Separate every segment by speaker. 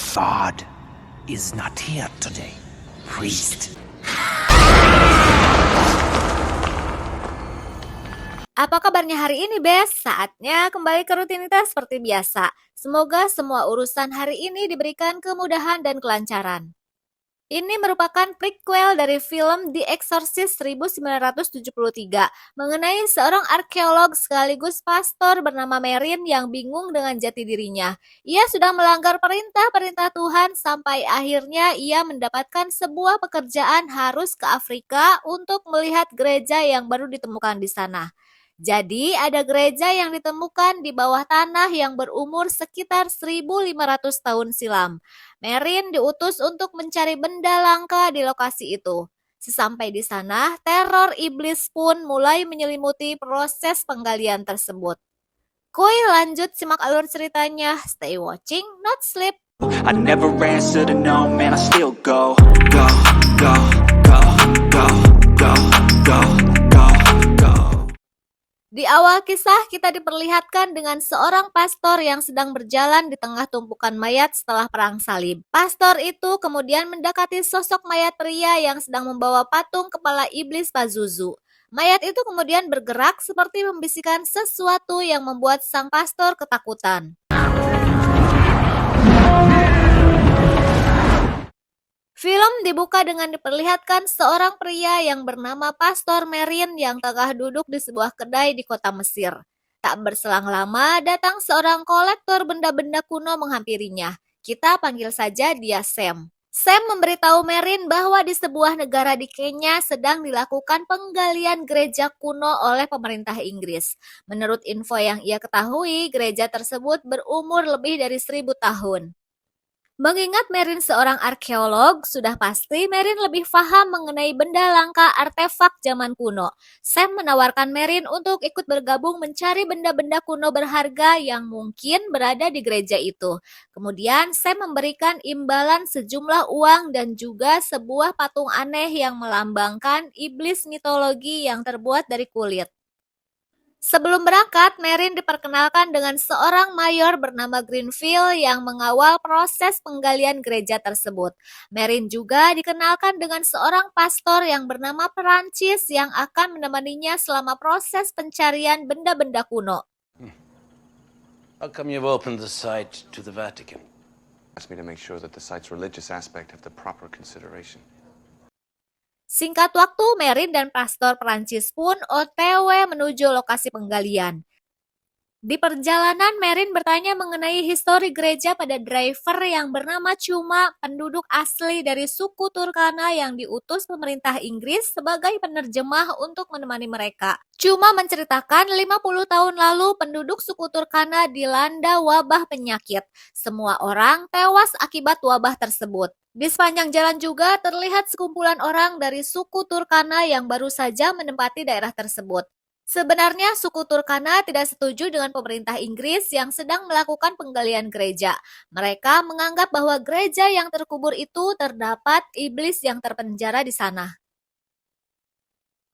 Speaker 1: God is not here today, priest.
Speaker 2: Apa kabarnya hari ini, Bes? Saatnya kembali ke rutinitas seperti biasa. Semoga semua urusan hari ini diberikan kemudahan dan kelancaran. Ini merupakan prequel dari film The Exorcist 1973 mengenai seorang arkeolog sekaligus pastor bernama Merrin yang bingung dengan jati dirinya. Ia sudah melanggar perintah-perintah Tuhan sampai akhirnya ia mendapatkan sebuah pekerjaan harus ke Afrika untuk melihat gereja yang baru ditemukan di sana. Jadi ada gereja yang ditemukan di bawah tanah yang berumur sekitar 1500 tahun silam. Merrin diutus untuk mencari benda langka di lokasi itu. Sesampai di sana, teror iblis pun mulai menyelimuti proses penggalian tersebut. Kuy lanjut simak alur ceritanya. Stay watching, not sleep.
Speaker 1: I never answer to no, man, I still go, go, go, go, go, go, go, go, go.
Speaker 2: Di awal kisah kita diperlihatkan dengan seorang pastor yang sedang berjalan di tengah tumpukan mayat setelah perang salib. Pastor itu kemudian mendekati sosok mayat pria yang sedang membawa patung kepala iblis Pazuzu. Mayat itu kemudian bergerak seperti membisikkan sesuatu yang membuat sang pastor ketakutan. Film dibuka dengan diperlihatkan seorang pria yang bernama Pastor Merrin yang tengah duduk di sebuah kedai di kota Mesir. Tak berselang lama, datang seorang kolektor benda-benda kuno menghampirinya. Kita panggil saja dia Sam. Sam memberitahu Merrin bahwa di sebuah negara di Kenya sedang dilakukan penggalian gereja kuno oleh pemerintah Inggris. Menurut info yang ia ketahui, gereja tersebut berumur lebih dari 1000 tahun. Mengingat Merrin seorang arkeolog, sudah pasti Merrin lebih paham mengenai benda langka artefak zaman kuno. Sam menawarkan Merrin untuk ikut bergabung mencari benda-benda kuno berharga yang mungkin berada di gereja itu. Kemudian Sam memberikan imbalan sejumlah uang dan juga sebuah patung aneh yang melambangkan iblis mitologi yang terbuat dari kulit. Sebelum berangkat, Merrin diperkenalkan dengan seorang mayor bernama Greenfield yang mengawal proses penggalian gereja tersebut. Merrin juga dikenalkan dengan seorang pastor yang bernama Perancis yang akan menemaninya selama proses pencarian benda-benda kuno.
Speaker 3: How come you've opened the site to the Vatican?
Speaker 4: Asked me to make sure that the site's religious aspect have the proper consideration.
Speaker 2: Singkat waktu, Merrin dan pastor Perancis pun OTW menuju lokasi penggalian. Di perjalanan, Merrin bertanya mengenai histori gereja pada driver yang bernama Cuma, penduduk asli dari suku Turkana yang diutus pemerintah Inggris sebagai penerjemah untuk menemani mereka. Cuma menceritakan 50 tahun lalu penduduk suku Turkana dilanda wabah penyakit. Semua orang tewas akibat wabah tersebut. Di sepanjang jalan juga terlihat sekumpulan orang dari suku Turkana yang baru saja menempati daerah tersebut. Sebenarnya suku Turkana tidak setuju dengan pemerintah Inggris yang sedang melakukan penggalian gereja. Mereka menganggap bahwa gereja yang terkubur itu terdapat iblis yang terpenjara di sana.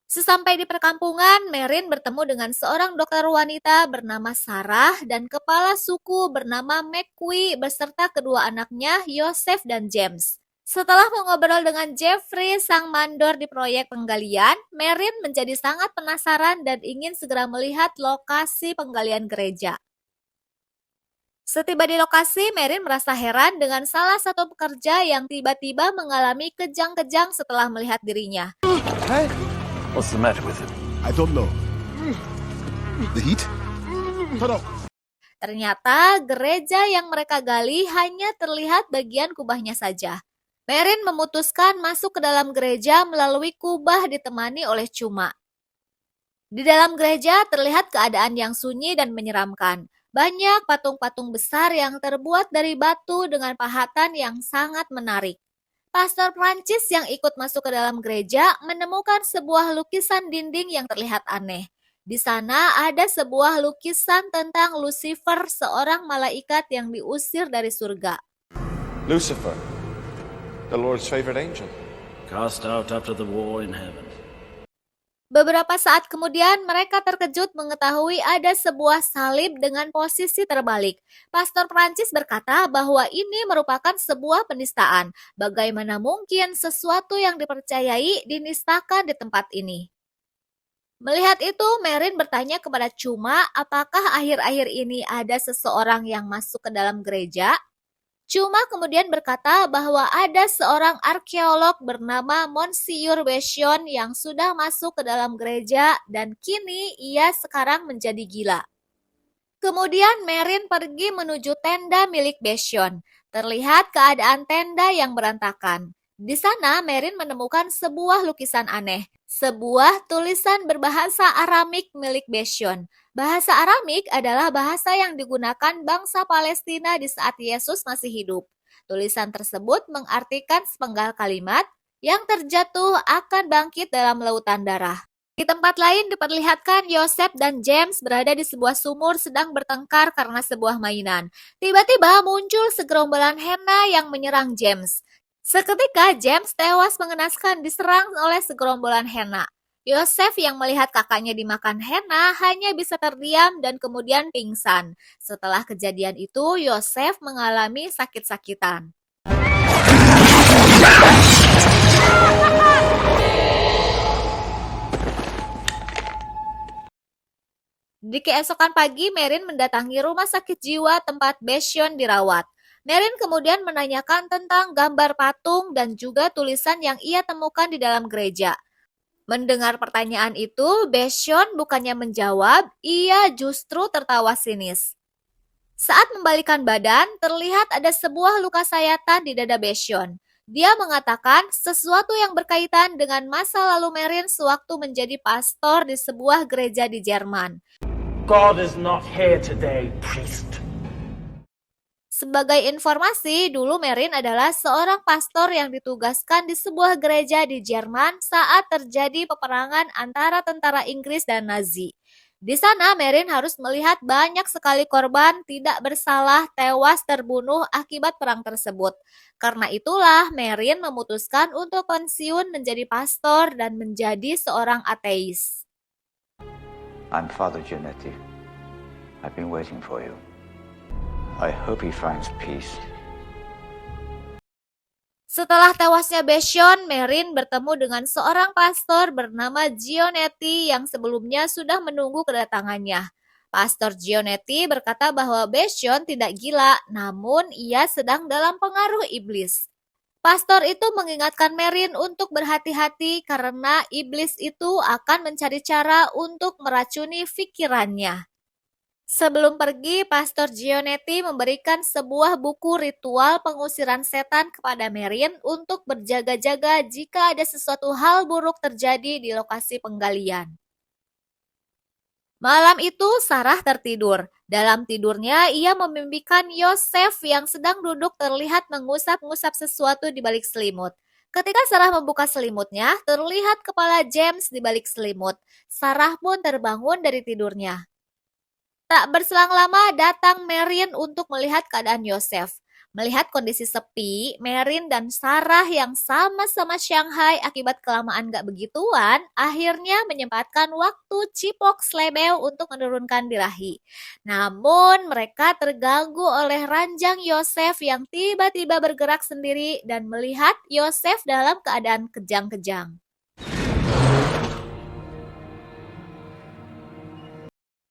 Speaker 2: Sesampai di perkampungan, Merrin bertemu dengan seorang dokter wanita bernama Sarah dan kepala suku bernama McQueen beserta kedua anaknya, Joseph dan James. Setelah mengobrol dengan Jeffrey, sang mandor di proyek penggalian, Merrin menjadi sangat penasaran dan ingin segera melihat lokasi penggalian gereja. Setiba di lokasi, Merrin merasa heran dengan salah satu pekerja yang tiba-tiba mengalami kejang-kejang setelah melihat dirinya.
Speaker 5: Hey,
Speaker 3: What's the matter with him?
Speaker 5: I don't know. The heat? Turn off.
Speaker 2: Ternyata gereja yang mereka gali hanya terlihat bagian kubahnya saja. Merrin memutuskan masuk ke dalam gereja melalui kubah ditemani oleh Cuma. Di dalam gereja terlihat keadaan yang sunyi dan menyeramkan. Banyak patung-patung besar yang terbuat dari batu dengan pahatan yang sangat menarik. Pastor Prancis yang ikut masuk ke dalam gereja menemukan sebuah lukisan dinding yang terlihat aneh. Di sana ada sebuah lukisan tentang Lucifer, seorang malaikat yang diusir dari surga.
Speaker 4: Lucifer, the Lord's favorite angel.
Speaker 3: Cast out after the war in heaven.
Speaker 2: Beberapa saat kemudian, mereka terkejut mengetahui ada sebuah salib dengan posisi terbalik. Pastor Prancis berkata bahwa ini merupakan sebuah penistaan. Bagaimana mungkin sesuatu yang dipercayai dinistakan di tempat ini? Melihat itu, Merin bertanya kepada Cuma, apakah akhir-akhir ini ada seseorang yang masuk ke dalam gereja? Cuma kemudian berkata bahwa ada seorang arkeolog bernama Monsignor Bession yang sudah masuk ke dalam gereja dan kini ia sekarang menjadi gila. Kemudian Merin pergi menuju tenda milik Bession. Terlihat keadaan tenda yang berantakan. Di sana Merin menemukan sebuah lukisan aneh, sebuah tulisan berbahasa Aramik milik Bession. Bahasa Aramik adalah bahasa yang digunakan bangsa Palestina di saat Yesus masih hidup. Tulisan tersebut mengartikan sepenggal kalimat yang terjatuh akan bangkit dalam lautan darah. Di tempat lain diperlihatkan Yosef dan James berada di sebuah sumur sedang bertengkar karena sebuah mainan. Tiba-tiba muncul segerombolan henna yang menyerang James. Seketika James tewas mengenaskan diserang oleh segerombolan henna. Yosef yang melihat kakaknya dimakan henna hanya bisa terdiam dan kemudian pingsan. Setelah kejadian itu, Yosef mengalami sakit-sakitan. Di keesokan pagi, Merin mendatangi rumah sakit jiwa tempat Bession dirawat. Merin kemudian menanyakan tentang gambar patung dan juga tulisan yang ia temukan di dalam gereja. Mendengar pertanyaan itu, Bession bukannya menjawab, ia justru tertawa sinis. Saat membalikan badan, terlihat ada sebuah luka sayatan di dada Bession. Dia mengatakan sesuatu yang berkaitan dengan masa lalu Merin sewaktu menjadi pastor di sebuah gereja di Jerman.
Speaker 6: God is not here today, priest.
Speaker 2: Sebagai informasi, dulu Merin adalah seorang pastor yang ditugaskan di sebuah gereja di Jerman saat terjadi peperangan antara tentara Inggris dan Nazi. Di sana, Merin harus melihat banyak sekali korban tidak bersalah tewas terbunuh akibat perang tersebut. Karena itulah, Merin memutuskan untuk pensiun menjadi pastor dan menjadi seorang ateis.
Speaker 7: I'm Father Giannetti. I've been waiting for you. I hope he finds peace.
Speaker 2: Setelah tewasnya Bession, Merin bertemu dengan seorang pastor bernama Giannetti yang sebelumnya sudah menunggu kedatangannya. Pastor Giannetti berkata bahwa Bession tidak gila, namun ia sedang dalam pengaruh iblis. Pastor itu mengingatkan Merin untuk berhati-hati karena iblis itu akan mencari cara untuk meracuni pikirannya. Sebelum pergi, Pastor Giannetti memberikan sebuah buku ritual pengusiran setan kepada Merin untuk berjaga-jaga jika ada sesuatu hal buruk terjadi di lokasi penggalian. Malam itu, Sarah tertidur. Dalam tidurnya, ia memimpikan Yosef yang sedang duduk terlihat mengusap-ngusap sesuatu di balik selimut. Ketika Sarah membuka selimutnya, terlihat kepala James di balik selimut. Sarah pun terbangun dari tidurnya. Tak berselang lama datang Merin untuk melihat keadaan Yosef. Melihat kondisi sepi, Merin dan Sarah yang sama-sama Shanghai akibat kelamaan gak begituan, akhirnya menyempatkan waktu cipok slebeo untuk menurunkan birahi. Namun mereka terganggu oleh ranjang Yosef yang tiba-tiba bergerak sendiri dan melihat Yosef dalam keadaan kejang-kejang.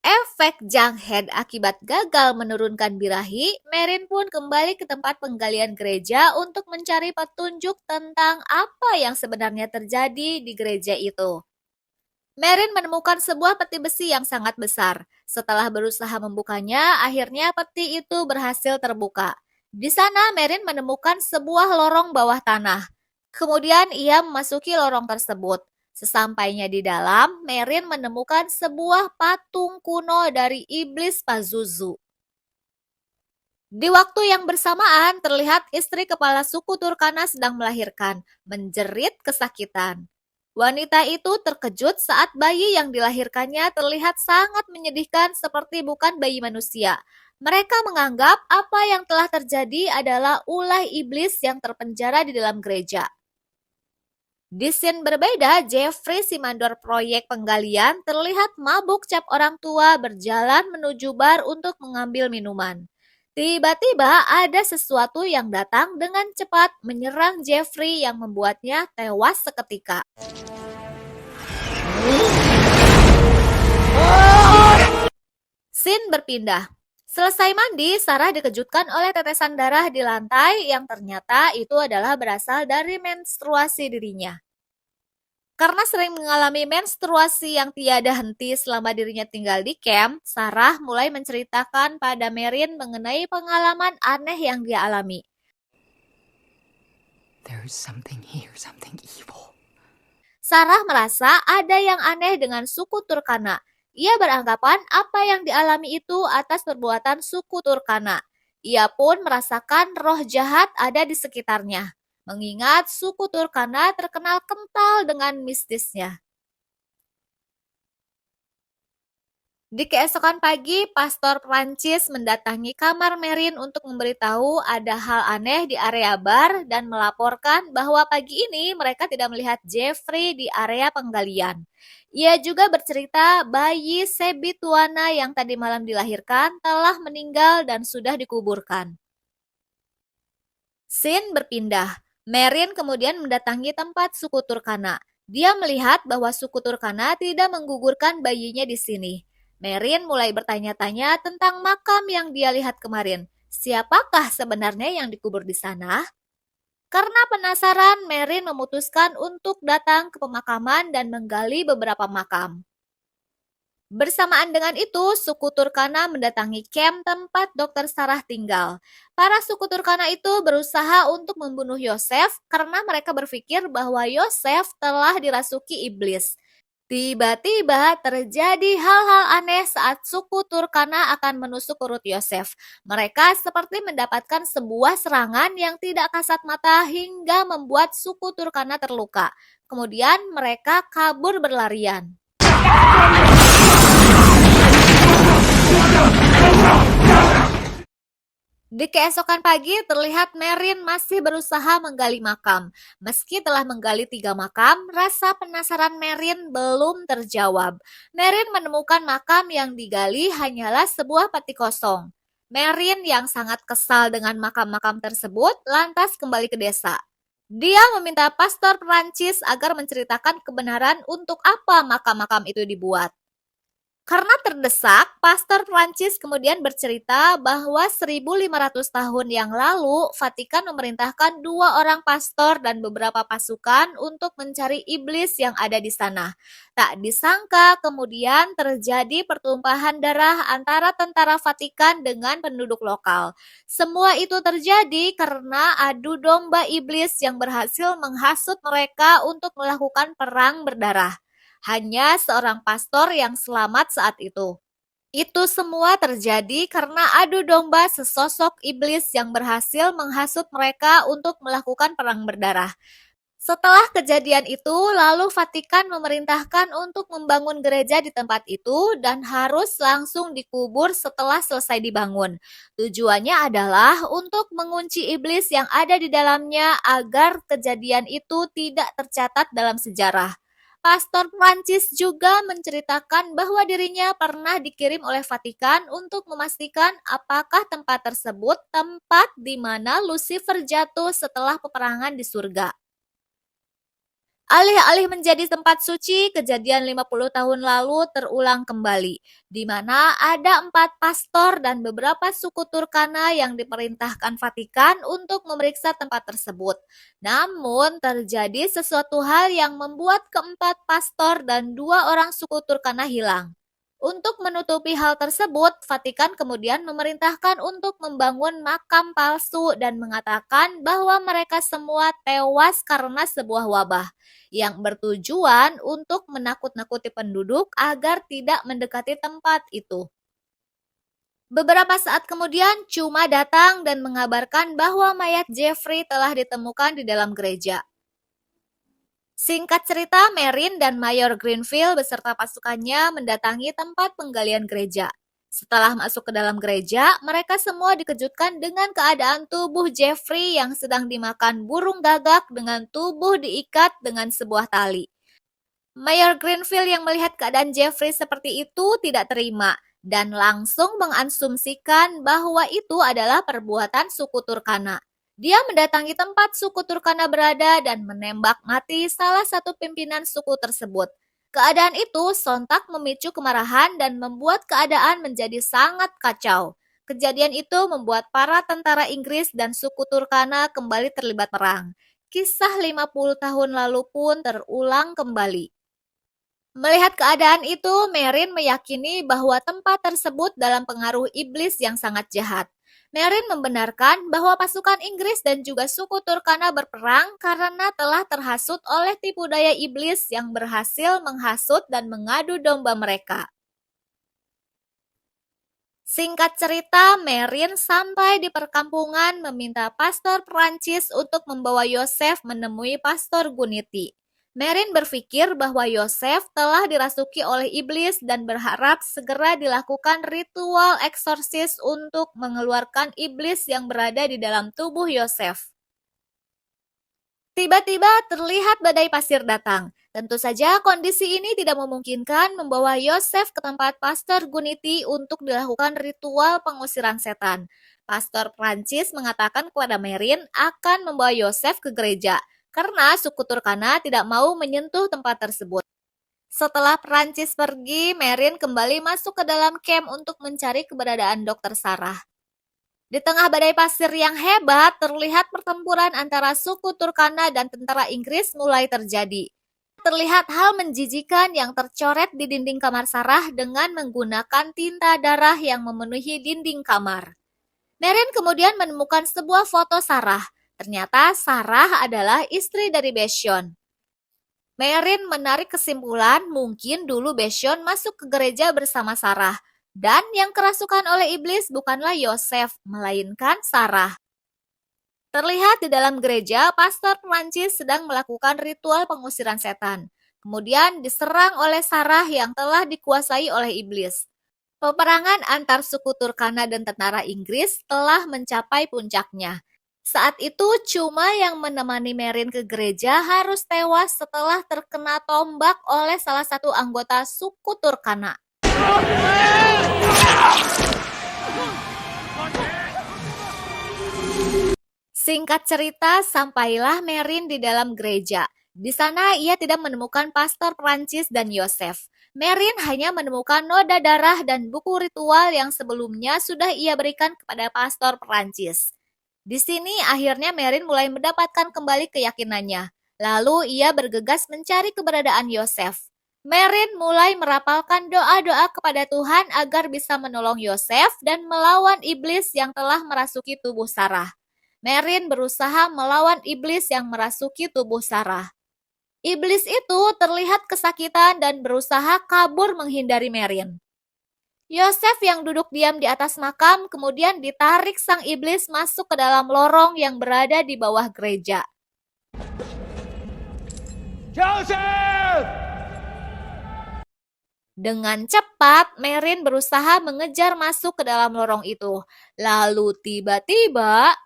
Speaker 2: Efek janghead akibat gagal menurunkan birahi, Merin pun kembali ke tempat penggalian gereja untuk mencari petunjuk tentang apa yang sebenarnya terjadi di gereja itu. Merin menemukan sebuah peti besi yang sangat besar. Setelah berusaha membukanya, akhirnya peti itu berhasil terbuka. Di sana Merin menemukan sebuah lorong bawah tanah. Kemudian ia memasuki lorong tersebut. Sesampainya di dalam, Merin menemukan sebuah patung kuno dari iblis Pazuzu. Di waktu yang bersamaan, terlihat istri kepala suku Turkana sedang melahirkan, menjerit kesakitan. Wanita itu terkejut saat bayi yang dilahirkannya terlihat sangat menyedihkan seperti bukan bayi manusia. Mereka menganggap apa yang telah terjadi adalah ulah iblis yang terpenjara di dalam gereja. Di scene berbeda, Jeffrey, si mandor proyek penggalian, terlihat mabuk cap orang tua berjalan menuju bar untuk mengambil minuman. Tiba-tiba ada sesuatu yang datang dengan cepat menyerang Jeffrey yang membuatnya tewas seketika. Scene berpindah. Selesai mandi, Sarah dikejutkan oleh tetesan darah di lantai yang ternyata itu adalah berasal dari menstruasi dirinya. Karena sering mengalami menstruasi yang tiada henti selama dirinya tinggal di camp, Sarah mulai menceritakan pada Meryn mengenai pengalaman aneh yang dia alami.
Speaker 8: There's something here, something evil.
Speaker 2: Sarah merasa ada yang aneh dengan suku Turkana. Ia beranggapan apa yang dialami itu atas perbuatan suku Turkana. Ia pun merasakan roh jahat ada di sekitarnya, mengingat suku Turkana terkenal kental dengan mistisnya. Di keesokan pagi, Pastor Prancis mendatangi kamar Meryn untuk memberitahu ada hal aneh di area bar dan melaporkan bahwa pagi ini mereka tidak melihat Jeffrey di area penggalian. Ia juga bercerita bayi Sebi Tuana yang tadi malam dilahirkan telah meninggal dan sudah dikuburkan. Scene berpindah. Meryn kemudian mendatangi tempat suku Turkana. Dia melihat bahwa suku Turkana tidak menggugurkan bayinya di sini. Meryn mulai bertanya-tanya tentang makam yang dia lihat kemarin. Siapakah sebenarnya yang dikubur di sana? Karena penasaran, Meryn memutuskan untuk datang ke pemakaman dan menggali beberapa makam. Bersamaan dengan itu, suku Turkana mendatangi camp tempat Dr. Sarah tinggal. Para suku Turkana itu berusaha untuk membunuh Yosef karena mereka berpikir bahwa Yosef telah dirasuki iblis. Tiba-tiba terjadi hal-hal aneh saat suku Turkana akan menusuk perut Yosef. Mereka seperti mendapatkan sebuah serangan yang tidak kasat mata hingga membuat suku Turkana terluka. Kemudian mereka kabur berlarian. Di keesokan pagi, terlihat Meryn masih berusaha menggali makam. Meski telah menggali 3 makam, rasa penasaran Meryn belum terjawab. Meryn menemukan makam yang digali hanyalah sebuah peti kosong. Meryn yang sangat kesal dengan makam-makam tersebut, lantas kembali ke desa. Dia meminta Pastor Prancis agar menceritakan kebenaran untuk apa makam-makam itu dibuat. Karena terdesak, Pastor Prancis kemudian bercerita bahwa 1500 tahun yang lalu, Vatikan memerintahkan 2 orang pastor dan beberapa pasukan untuk mencari iblis yang ada di sana. Tak disangka kemudian terjadi pertumpahan darah antara tentara Vatikan dengan penduduk lokal. Semua itu terjadi karena adu domba iblis yang berhasil menghasut mereka untuk melakukan perang berdarah. Hanya seorang pastor yang selamat saat itu. Itu semua terjadi karena adu domba sesosok iblis yang berhasil menghasut mereka untuk melakukan perang berdarah. Setelah kejadian itu, lalu Vatikan memerintahkan untuk membangun gereja di tempat itu dan harus langsung dikubur setelah selesai dibangun. Tujuannya adalah untuk mengunci iblis yang ada di dalamnya agar kejadian itu tidak tercatat dalam sejarah. Pastor Prancis juga menceritakan bahwa dirinya pernah dikirim oleh Vatikan untuk memastikan apakah tempat tersebut tempat di mana Lucifer jatuh setelah peperangan di surga. Alih-alih menjadi tempat suci, kejadian 50 tahun lalu terulang kembali, di mana ada 4 pastor dan beberapa suku Turkana yang diperintahkan Vatikan untuk memeriksa tempat tersebut. Namun, terjadi sesuatu hal yang membuat keempat pastor dan 2 orang suku Turkana hilang. Untuk menutupi hal tersebut, Vatikan kemudian memerintahkan untuk membangun makam palsu dan mengatakan bahwa mereka semua tewas karena sebuah wabah yang bertujuan untuk menakut-nakuti penduduk agar tidak mendekati tempat itu. Beberapa saat kemudian, Cuma datang dan mengabarkan bahwa mayat Jeffrey telah ditemukan di dalam gereja. Singkat cerita, Meryn dan Mayor Greenfield beserta pasukannya mendatangi tempat penggalian gereja. Setelah masuk ke dalam gereja, mereka semua dikejutkan dengan keadaan tubuh Jeffrey yang sedang dimakan burung gagak dengan tubuh diikat dengan sebuah tali. Mayor Greenfield yang melihat keadaan Jeffrey seperti itu tidak terima dan langsung mengasumsikan bahwa itu adalah perbuatan suku Turkana. Dia mendatangi tempat suku Turkana berada dan menembak mati salah satu pimpinan suku tersebut. Keadaan itu sontak memicu kemarahan dan membuat keadaan menjadi sangat kacau. Kejadian itu membuat para tentara Inggris dan suku Turkana kembali terlibat perang. Kisah 50 tahun lalu pun terulang kembali. Melihat keadaan itu, Merin meyakini bahwa tempat tersebut dalam pengaruh iblis yang sangat jahat. Merin membenarkan bahwa pasukan Inggris dan juga suku Turkana berperang karena telah terhasut oleh tipu daya iblis yang berhasil menghasut dan mengadu domba mereka. Singkat cerita, Merin sampai di perkampungan meminta pastor Prancis untuk membawa Yosef menemui pastor Guniti. Merin berpikir bahwa Yosef telah dirasuki oleh iblis dan berharap segera dilakukan ritual eksorsis untuk mengeluarkan iblis yang berada di dalam tubuh Yosef. Tiba-tiba terlihat badai pasir datang. Tentu saja kondisi ini tidak memungkinkan membawa Yosef ke tempat pastor Guniti untuk dilakukan ritual pengusiran setan. Pastor Prancis mengatakan kepada Merin akan membawa Yosef ke gereja, karena suku Turkana tidak mau menyentuh tempat tersebut. Setelah Prancis pergi, Merin kembali masuk ke dalam camp untuk mencari keberadaan Dr. Sarah. Di tengah badai pasir yang hebat, terlihat pertempuran antara suku Turkana dan tentara Inggris mulai terjadi. Terlihat hal menjijikan yang tercoret di dinding kamar Sarah dengan menggunakan tinta darah yang memenuhi dinding kamar. Merin kemudian menemukan sebuah foto Sarah. Ternyata Sarah adalah istri dari Besion. Merin menarik kesimpulan mungkin dulu Besion masuk ke gereja bersama Sarah. Dan yang kerasukan oleh iblis bukanlah Yosef, melainkan Sarah. Terlihat di dalam gereja, pastor Prancis sedang melakukan ritual pengusiran setan. Kemudian diserang oleh Sarah yang telah dikuasai oleh iblis. Peperangan antar suku Turkana dan tentara Inggris telah mencapai puncaknya. Saat itu cuma yang menemani Merin ke gereja harus tewas setelah terkena tombak oleh salah satu anggota suku Turkana. Singkat cerita, sampailah Merin di dalam gereja. Di sana ia tidak menemukan pastor Prancis dan Yosef. Merin hanya menemukan noda darah dan buku ritual yang sebelumnya sudah ia berikan kepada pastor Prancis. Di sini akhirnya Merin mulai mendapatkan kembali keyakinannya. Lalu ia bergegas mencari keberadaan Yosef. Merin mulai merapalkan doa-doa kepada Tuhan agar bisa menolong Yosef dan melawan iblis yang telah merasuki tubuh Sarah. Merin berusaha melawan iblis yang merasuki tubuh Sarah. Iblis itu terlihat kesakitan dan berusaha kabur menghindari Merin. Yosef yang duduk diam di atas makam kemudian ditarik sang iblis masuk ke dalam lorong yang berada di bawah gereja.
Speaker 6: Joseph!
Speaker 2: Dengan cepat, Merin berusaha mengejar masuk ke dalam lorong itu. Lalu tiba-tiba,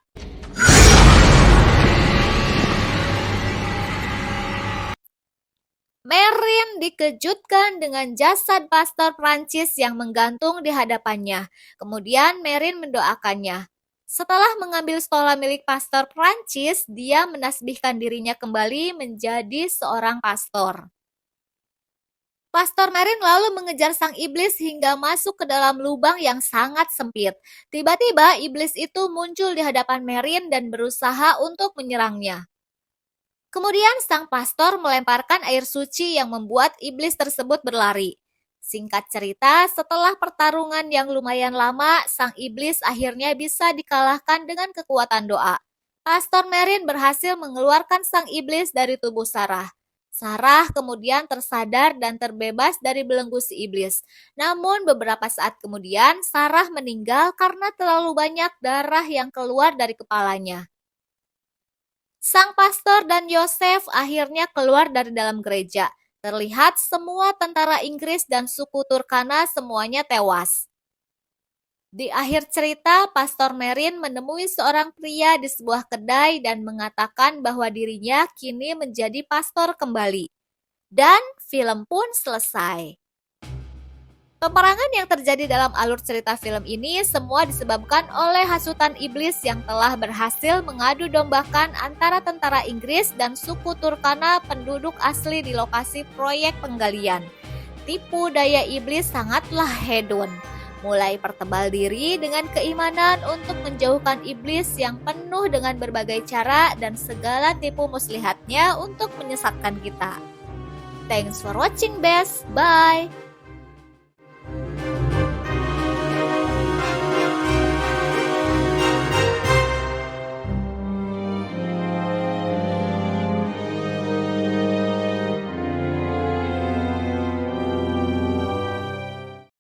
Speaker 2: Merin dikejutkan dengan jasad pastor Prancis yang menggantung di hadapannya. Kemudian Merin mendoakannya. Setelah mengambil stola milik pastor Prancis, dia menasbihkan dirinya kembali menjadi seorang pastor. Pastor Merin lalu mengejar sang iblis hingga masuk ke dalam lubang yang sangat sempit. Tiba-tiba iblis itu muncul di hadapan Merin dan berusaha untuk menyerangnya. Kemudian sang pastor melemparkan air suci yang membuat iblis tersebut berlari. Singkat cerita, setelah pertarungan yang lumayan lama, sang iblis akhirnya bisa dikalahkan dengan kekuatan doa. Pastor Merin berhasil mengeluarkan sang iblis dari tubuh Sarah. Sarah kemudian tersadar dan terbebas dari belenggu si iblis. Namun beberapa saat kemudian, Sarah meninggal karena terlalu banyak darah yang keluar dari kepalanya. Sang pastor dan Yosef akhirnya keluar dari dalam gereja. Terlihat semua tentara Inggris dan suku Turkana semuanya tewas. Di akhir cerita, Pastor Merrin menemui seorang pria di sebuah kedai dan mengatakan bahwa dirinya kini menjadi pastor kembali. Dan film pun selesai. Peperangan yang terjadi dalam alur cerita film ini semua disebabkan oleh hasutan iblis yang telah berhasil mengadu dombakan antara tentara Inggris dan suku Turkana penduduk asli di lokasi proyek penggalian. Tipu daya iblis sangatlah hedon. Mulai pertebal diri dengan keimanan untuk menjauhkan iblis yang penuh dengan berbagai cara dan segala tipu muslihatnya untuk menyesatkan kita. Thanks for watching, Bes. Bye.